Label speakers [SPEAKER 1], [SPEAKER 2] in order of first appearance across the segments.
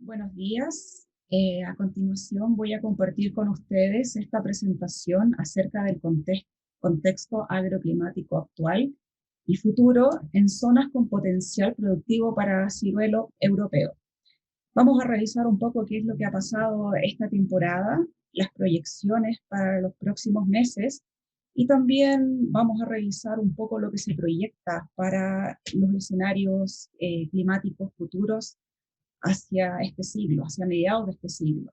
[SPEAKER 1] Buenos días. A continuación voy a compartir con ustedes esta presentación acerca del contexto agroclimático actual y futuro en zonas con potencial productivo para ciruelo europeo. Vamos a revisar un poco qué es lo que ha pasado esta temporada, las proyecciones para los próximos meses y también vamos a revisar un poco lo que se proyecta para los escenarios climáticos futuros hacia este siglo, hacia mediados de este siglo.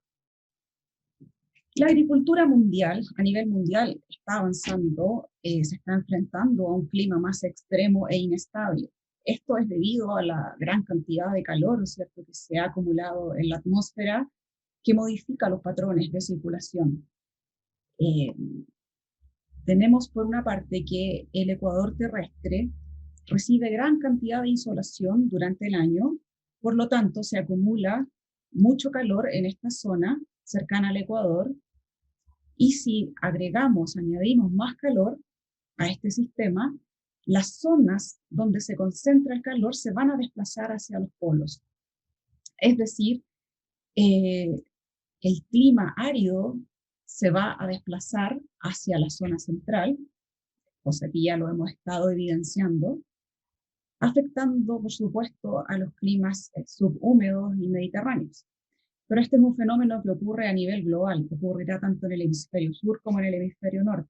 [SPEAKER 1] La agricultura mundial, a nivel mundial, está avanzando, se está enfrentando a un clima más extremo e inestable. Esto es debido a la gran cantidad de calor, ¿cierto?, que se ha acumulado en la atmósfera, que modifica los patrones de circulación. Eh, Tenemos por una parte que el ecuador terrestre recibe gran cantidad de insolación durante el año, por lo tanto se acumula mucho calor en esta zona cercana al ecuador, y si añadimos más calor a este sistema, las zonas donde se concentra el calor se van a desplazar hacia los polos. Es decir, eh, el clima árido se va a desplazar hacia la zona central, cosa que ya lo hemos estado evidenciando, afectando, por supuesto, a los climas subhúmedos y mediterráneos. Pero este es un fenómeno que ocurre a nivel global, que ocurrirá tanto en el hemisferio sur como en el hemisferio norte.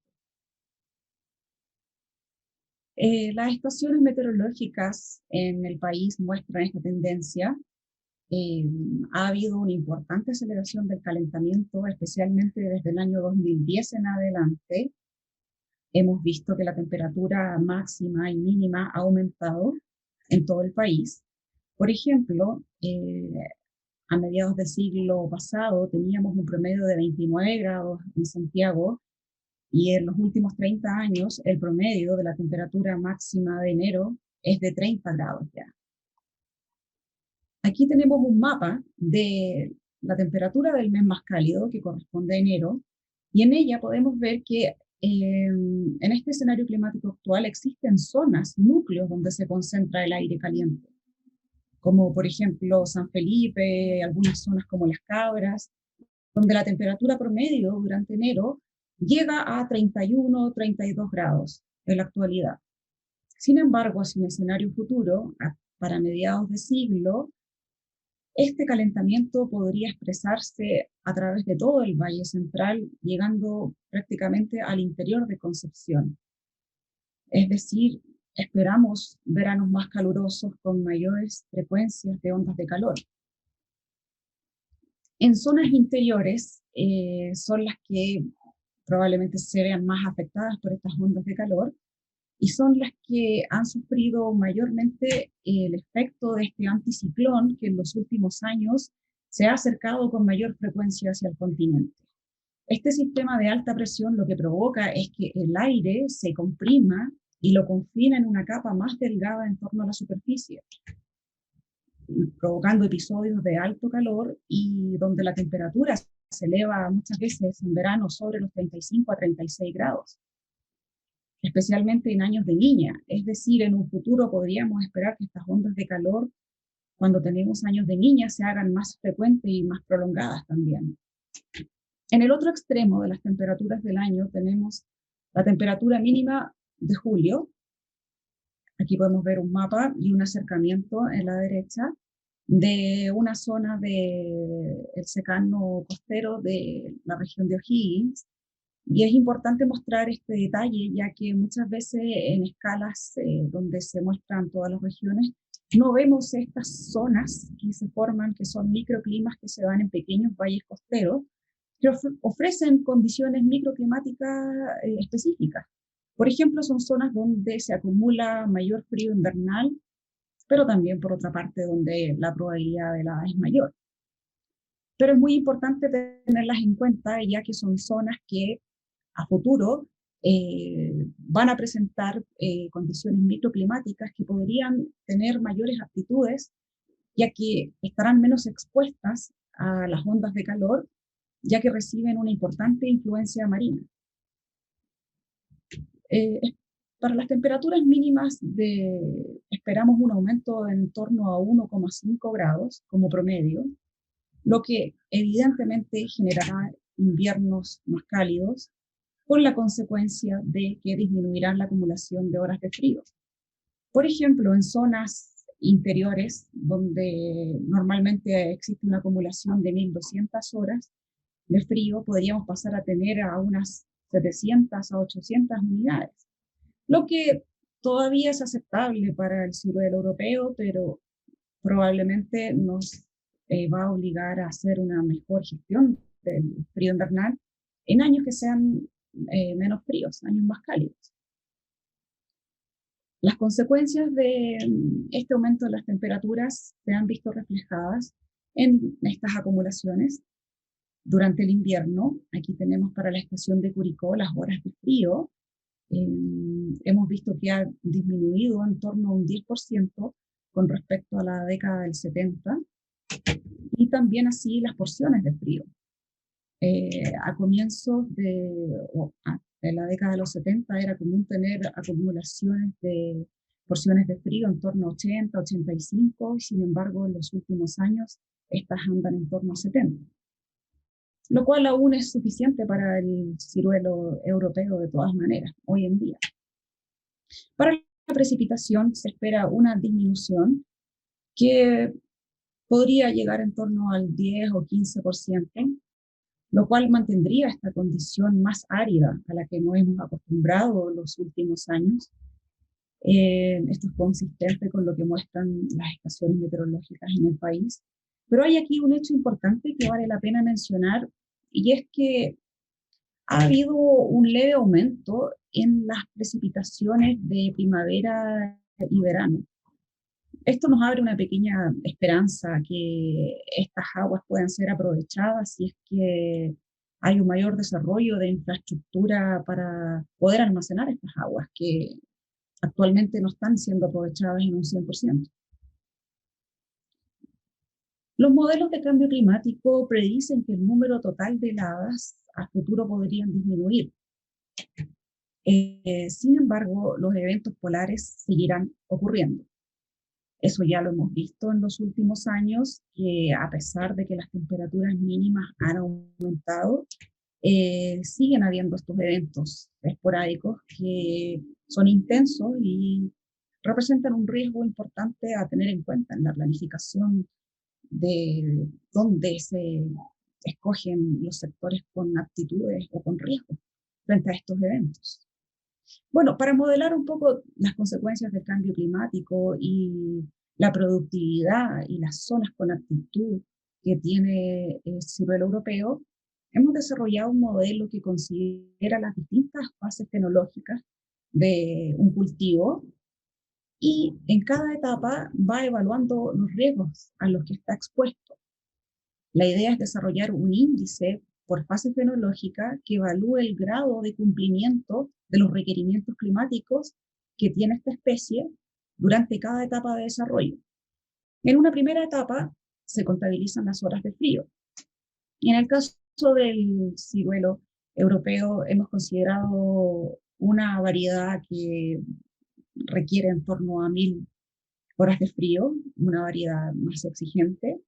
[SPEAKER 1] Las estaciones meteorológicas en el país muestran esta tendencia. Eh, ha habido una importante aceleración del calentamiento, especialmente desde el año 2010 en adelante. Hemos visto que la temperatura máxima y mínima ha aumentado en todo el país. Por ejemplo, a mediados del siglo pasado teníamos un promedio de 29 grados en Santiago y en los últimos 30 años el promedio de la temperatura máxima de enero es de 30 grados ya. Aquí tenemos un mapa de la temperatura del mes más cálido, que corresponde a enero, y en ella podemos ver que en este escenario climático actual existen zonas, núcleos donde se concentra el aire caliente, como por ejemplo San Felipe, algunas zonas como Las Cabras, donde la temperatura promedio durante enero llega a 31 o 32 grados en la actualidad. Sin embargo, hacia un escenario futuro, para mediados de siglo, este calentamiento podría expresarse a través de todo el Valle Central, llegando prácticamente al interior de Concepción. Es decir, esperamos veranos más calurosos con mayores frecuencias de ondas de calor. En zonas interiores son las que probablemente se vean más afectadas por estas ondas de calor y son las que han sufrido mayormente el efecto de este anticiclón que en los últimos años se ha acercado con mayor frecuencia hacia el continente. Este sistema de alta presión lo que provoca es que el aire se comprima y lo confina en una capa más delgada en torno a la superficie, provocando episodios de alto calor y donde la temperatura se eleva muchas veces en verano sobre los 35 a 36 grados, especialmente en años de niña. Es decir, en un futuro podríamos esperar que estas ondas de calor, cuando tenemos años de niña, se hagan más frecuentes y más prolongadas también. En el otro extremo de las temperaturas del año tenemos la temperatura mínima de julio. Aquí podemos ver un mapa y un acercamiento en la derecha de una zona del secano costero de la región de O'Higgins. Y es importante mostrar este detalle, ya que muchas veces en escalas donde se muestran todas las regiones, no vemos estas zonas que se forman, que son microclimas que se dan en pequeños valles costeros, que ofrecen condiciones microclimáticas específicas. Por ejemplo, son zonas donde se acumula mayor frío invernal, pero también por otra parte donde la probabilidad de helada es mayor. Pero es muy importante tenerlas en cuenta, ya que son zonas que a futuro van a presentar condiciones microclimáticas que podrían tener mayores aptitudes, ya que estarán menos expuestas a las ondas de calor, ya que reciben una importante influencia marina. Eh, para las temperaturas mínimas esperamos un aumento en torno a 1,5 grados como promedio, lo que evidentemente generará inviernos más cálidos, con la consecuencia de que disminuirán la acumulación de horas de frío. Por ejemplo, en zonas interiores, donde normalmente existe una acumulación de 1.200 horas de frío, podríamos pasar a tener a unas 700 a 800 unidades, lo que todavía es aceptable para el ciruelo europeo, pero probablemente nos va a obligar a hacer una mejor gestión del frío invernal en años que sean menos fríos, años más cálidos. Las consecuencias de este aumento de las temperaturas se han visto reflejadas en estas acumulaciones durante el invierno. Aquí tenemos para la estación de Curicó las horas de frío. Hemos visto que ha disminuido en torno a un 10% con respecto a la década del 70, y también así las porciones de frío. A comienzos de la década de los 70 era común tener acumulaciones de porciones de frío en torno a 80, 85, y sin embargo en los últimos años estas andan en torno a 70, lo cual aún es suficiente para el ciruelo europeo de todas maneras, hoy en día. Para la precipitación se espera una disminución que podría llegar en torno al 10 o 15%, lo cual mantendría esta condición más árida a la que nos hemos acostumbrado en los últimos años. Esto es consistente con lo que muestran las estaciones meteorológicas en el país. Pero hay aquí un hecho importante que vale la pena mencionar, y es que ha habido un leve aumento en las precipitaciones de primavera y verano. Esto nos abre una pequeña esperanza que estas aguas puedan ser aprovechadas si es que hay un mayor desarrollo de infraestructura para poder almacenar estas aguas que actualmente no están siendo aprovechadas en un 100%. Los modelos de cambio climático predicen que el número total de heladas a futuro podrían disminuir. Sin embargo, los eventos polares seguirán ocurriendo. Eso ya lo hemos visto en los últimos años, que a pesar de que las temperaturas mínimas han aumentado, siguen habiendo estos eventos esporádicos que son intensos y representan un riesgo importante a tener en cuenta en la planificación de dónde se escogen los sectores con aptitudes o con riesgo frente a estos eventos. Bueno, para modelar un poco las consecuencias del cambio climático y la productividad y las zonas con aptitud que tiene el ciruelo europeo, hemos desarrollado un modelo que considera las distintas fases fenológicas de un cultivo, y en cada etapa va evaluando los riesgos a los que está expuesto. La idea es desarrollar un índice por fase fenológica que evalúe el grado de cumplimiento de los requerimientos climáticos que tiene esta especie durante cada etapa de desarrollo. En una primera etapa se contabilizan las horas de frío. Y en el caso del ciruelo europeo hemos considerado una variedad que requiere en torno a 1.000 horas de frío, una variedad más exigente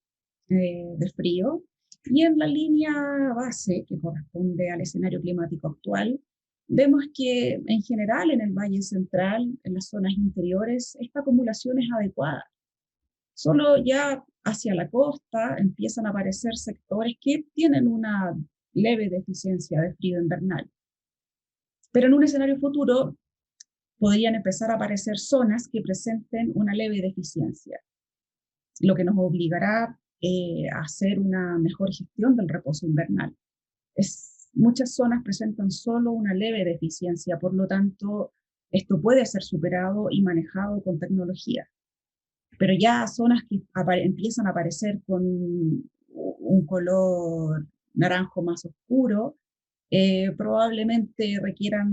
[SPEAKER 1] de frío. Y en la línea base, que corresponde al escenario climático actual, vemos que en general en el Valle Central, en las zonas interiores, esta acumulación es adecuada. Solo ya hacia la costa empiezan a aparecer sectores que tienen una leve deficiencia de frío invernal. Pero en un escenario futuro podrían empezar a aparecer zonas que presenten una leve deficiencia, lo que nos obligará a hacer una mejor gestión del reposo invernal. Muchas zonas presentan solo una leve deficiencia, por lo tanto, esto puede ser superado y manejado con tecnología. Pero ya zonas que empiezan a aparecer con un color naranjo más oscuro, probablemente requieran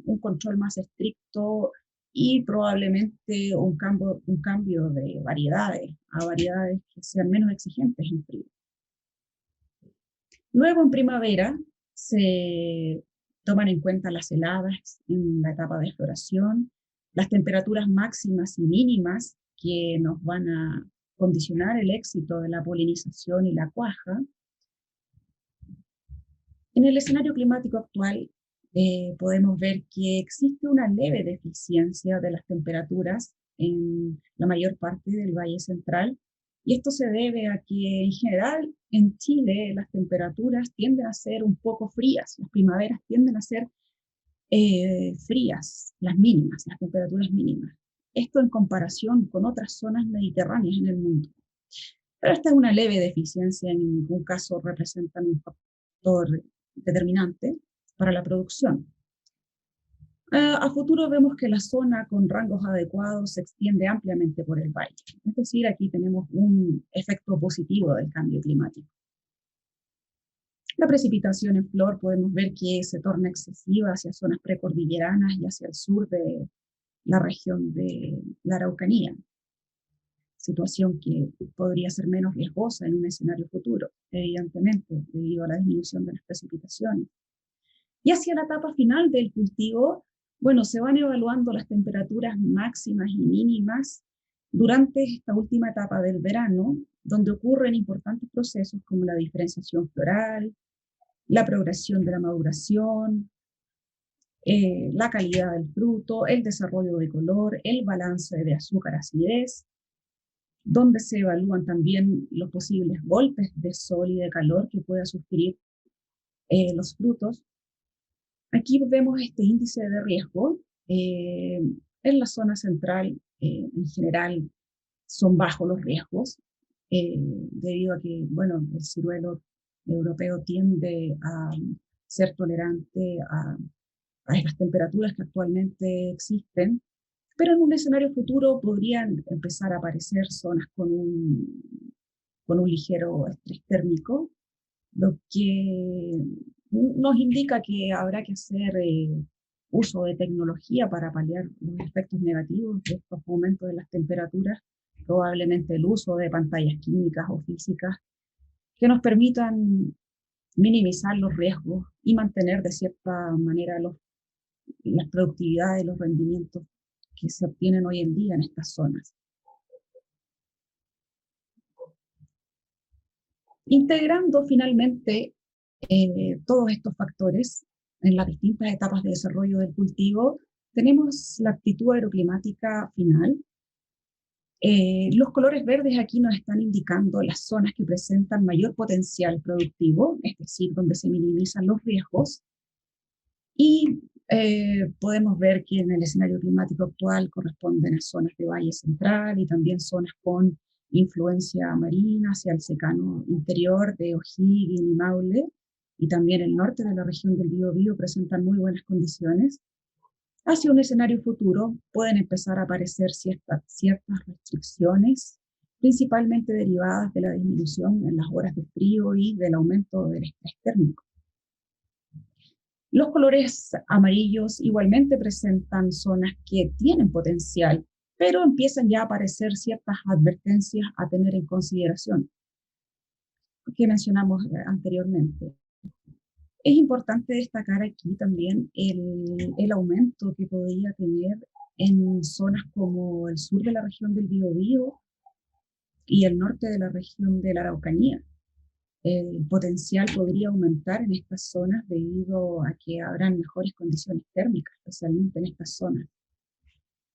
[SPEAKER 1] un control más estricto y probablemente un cambio de variedades a variedades que sean menos exigentes en frío. Luego, en primavera, se toman en cuenta las heladas en la etapa de floración, las temperaturas máximas y mínimas que nos van a condicionar el éxito de la polinización y la cuaja. En el escenario climático actual podemos ver que existe una leve deficiencia de las temperaturas en la mayor parte del Valle Central, y esto se debe a que en general en Chile las temperaturas tienden a ser un poco frías, las primaveras tienden a ser frías, las mínimas, las temperaturas mínimas. Esto en comparación con otras zonas mediterráneas en el mundo. Pero esta es una leve deficiencia, en ningún caso representan un factor determinante para la producción. A futuro vemos que la zona con rangos adecuados se extiende ampliamente por el valle. Es decir, aquí tenemos un efecto positivo del cambio climático. La precipitación en flor podemos ver que se torna excesiva hacia zonas precordilleranas y hacia el sur de la región de la Araucanía, situación que podría ser menos riesgosa en un escenario futuro, evidentemente, debido a la disminución de las precipitaciones. Y hacia la etapa final del cultivo, bueno, se van evaluando las temperaturas máximas y mínimas durante esta última etapa del verano, donde ocurren importantes procesos como la diferenciación floral, la progresión de la maduración, la calidad del fruto, el desarrollo de color, el balance de azúcar-acidez, donde se evalúan también los posibles golpes de sol y de calor que pueda sufrir los frutos. Aquí vemos este índice de riesgo. En la zona central, en general, son bajos los riesgos, debido a que, bueno, el ciruelo europeo tiende a ser tolerante a las temperaturas que actualmente existen, pero en un escenario futuro podrían empezar a aparecer zonas con un ligero estrés térmico, lo que nos indica que habrá que hacer uso de tecnología para paliar los efectos negativos de estos aumentos de las temperaturas, probablemente el uso de pantallas químicas o físicas que nos permitan minimizar los riesgos y mantener de cierta manera las productividades y los rendimientos que se obtienen hoy en día en estas zonas. Integrando finalmente todos estos factores en las distintas etapas de desarrollo del cultivo, tenemos la actitud aeroclimática final. Los colores verdes aquí nos están indicando las zonas que presentan mayor potencial productivo, es decir, donde se minimizan los riesgos. Y podemos ver que en el escenario climático actual corresponden a zonas de Valle Central y también zonas con influencia marina hacia el secano interior de O'Higgins y Maule, y también el norte de la región del Biobío presentan muy buenas condiciones. Hacia un escenario futuro pueden empezar a aparecer ciertas restricciones, principalmente derivadas de la disminución en las horas de frío y del aumento del estrés térmico. Los colores amarillos igualmente presentan zonas que tienen potencial, pero empiezan ya a aparecer ciertas advertencias a tener en consideración, que mencionamos anteriormente. Es importante destacar aquí también el aumento que podría tener en zonas como el sur de la región del Biobío y el norte de la región de la Araucanía. El potencial podría aumentar en estas zonas debido a que habrán mejores condiciones térmicas, especialmente en estas zonas.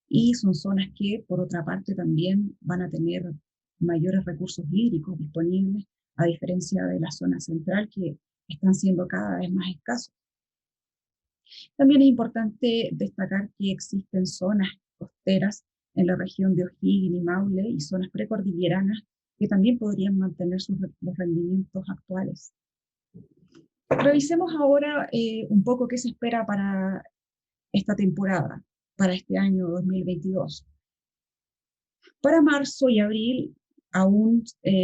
[SPEAKER 1] Y son zonas que, por otra parte, también van a tener mayores recursos hídricos disponibles, a diferencia de la zona central, que están siendo cada vez más escasos. También es importante destacar que existen zonas costeras en la región de O'Higgins y Maule y zonas precordilleranas que también podrían mantener los rendimientos actuales. Revisemos ahora un poco qué se espera para esta temporada, para este año 2022. Para marzo y abril aún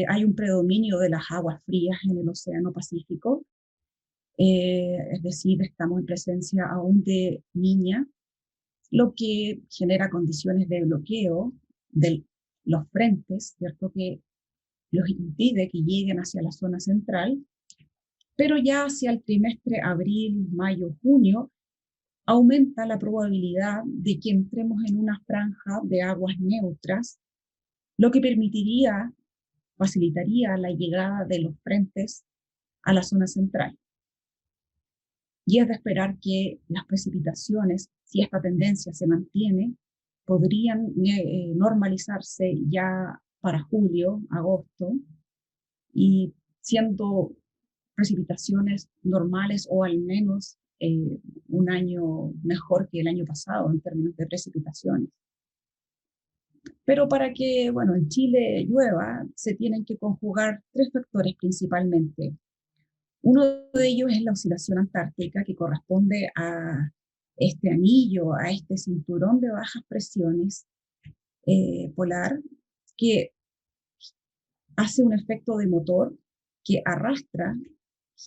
[SPEAKER 1] hay un predominio de las aguas frías en el Océano Pacífico, es decir, estamos en presencia aún de niña, lo que genera condiciones de bloqueo de los frentes, ¿cierto?, que los impide que lleguen hacia la zona central, pero ya hacia el trimestre abril, mayo, junio, aumenta la probabilidad de que entremos en una franja de aguas neutras lo que facilitaría la llegada de los frentes a la zona central. Y es de esperar que las precipitaciones, si esta tendencia se mantiene, podrían normalizarse ya para julio, agosto, y siendo precipitaciones normales o al menos un año mejor que el año pasado en términos de precipitaciones. Pero para que, bueno, en Chile llueva, se tienen que conjugar tres factores principalmente. Uno de ellos es la oscilación antártica, que corresponde a este anillo, a este cinturón de bajas presiones polar, que hace un efecto de motor que arrastra,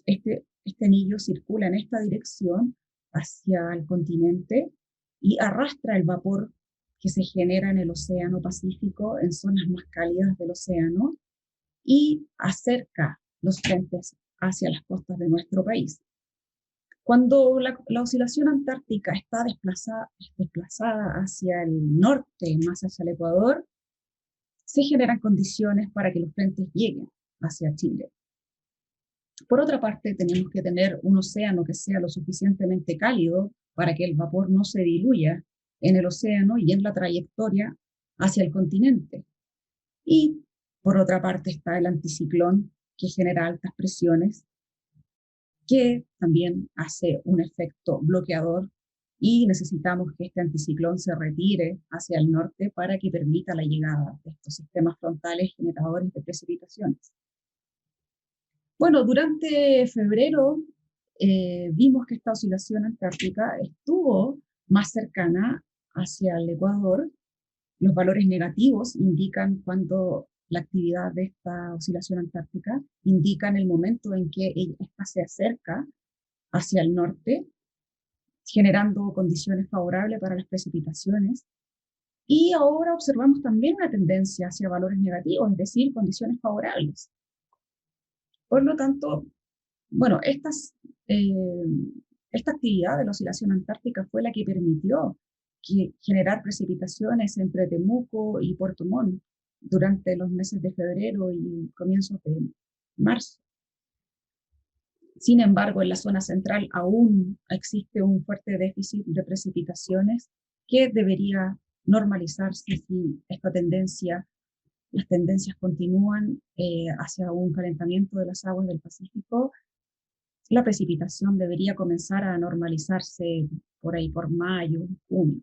[SPEAKER 1] este anillo circula en esta dirección hacia el continente y arrastra el vapor que se genera en el Océano Pacífico, en zonas más cálidas del océano, y acerca los frentes hacia las costas de nuestro país. Cuando la oscilación antártica está desplazada hacia el norte, más hacia el Ecuador, se generan condiciones para que los frentes lleguen hacia Chile. Por otra parte, tenemos que tener un océano que sea lo suficientemente cálido para que el vapor no se diluya en el océano y en la trayectoria hacia el continente. Y por otra parte está el anticiclón, que genera altas presiones, que también hace un efecto bloqueador, y necesitamos que este anticiclón se retire hacia el norte para que permita la llegada de estos sistemas frontales generadores de precipitaciones. Bueno, durante febrero vimos que esta oscilación antártica estuvo más cercana hacia el Ecuador. Los valores negativos indican cuando la actividad de esta oscilación antártica indican el momento en que esta se acerca hacia el norte, generando condiciones favorables para las precipitaciones. Y ahora observamos también una tendencia hacia valores negativos, es decir, condiciones favorables. Por lo tanto, bueno, esta actividad de la oscilación antártica fue la que permitió generar precipitaciones entre Temuco y Puerto Montt durante los meses de febrero y comienzos de marzo. Sin embargo, en la zona central aún existe un fuerte déficit de precipitaciones que debería normalizarse si las tendencias continúan hacia un calentamiento de las aguas del Pacífico. La precipitación debería comenzar a normalizarse por ahí, por mayo, junio.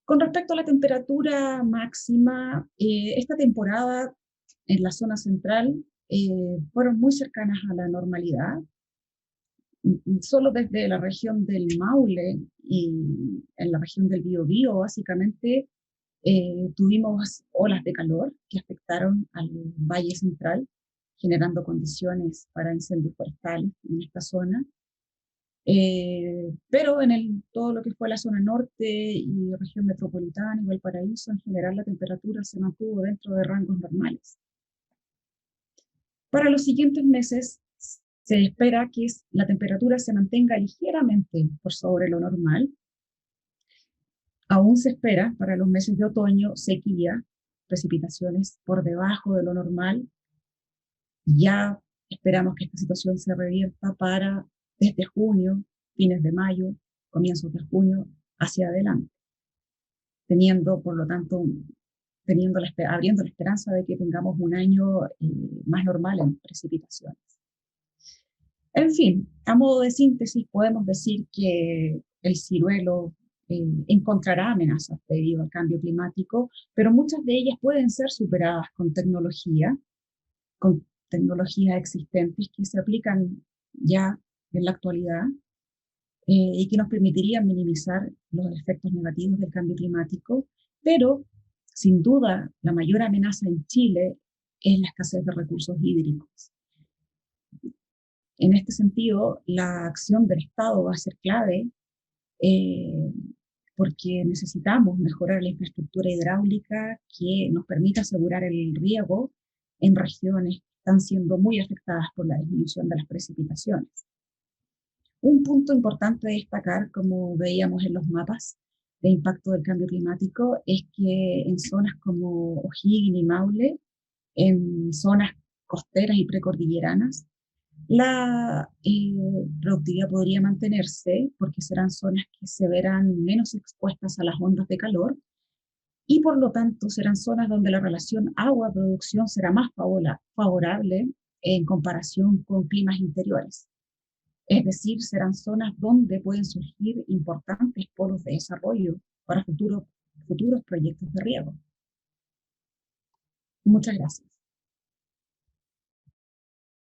[SPEAKER 1] Con respecto a la temperatura máxima, esta temporada en la zona central fueron muy cercanas a la normalidad. Solo desde la región del Maule y en la región del Biobío, básicamente, tuvimos olas de calor que afectaron al Valle Central, generando condiciones para incendios forestales en esta zona. Pero todo lo que fue la zona norte y región metropolitana y Valparaíso, en general la temperatura se mantuvo dentro de rangos normales. Para los siguientes meses se espera que la temperatura se mantenga ligeramente por sobre lo normal. Aún se espera para los meses de otoño sequía, precipitaciones por debajo de lo normal. Ya esperamos que esta situación se revierta desde junio, fines de mayo, comienzos de junio, hacia adelante, por lo tanto, abriendo la esperanza de que tengamos un año más normal en precipitaciones. En fin, a modo de síntesis, podemos decir que el ciruelo encontrará amenazas debido al cambio climático, pero muchas de ellas pueden ser superadas con tecnologías existentes que se aplican ya en la actualidad y que nos permitirían minimizar los efectos negativos del cambio climático, pero sin duda la mayor amenaza en Chile es la escasez de recursos hídricos. En este sentido, la acción del Estado va a ser clave porque necesitamos mejorar la infraestructura hidráulica que nos permita asegurar el riego en regiones que están siendo muy afectadas por la disminución de las precipitaciones. Un punto importante de destacar, como veíamos en los mapas, de impacto del cambio climático es que en zonas como O'Higgins y Maule, en zonas costeras y precordilleranas, la productividad podría mantenerse porque serán zonas que se verán menos expuestas a las ondas de calor y por lo tanto serán zonas donde la relación agua-producción será más favorable en comparación con climas interiores. Es decir, serán zonas donde pueden surgir importantes polos de desarrollo para futuros proyectos de riego. Muchas gracias.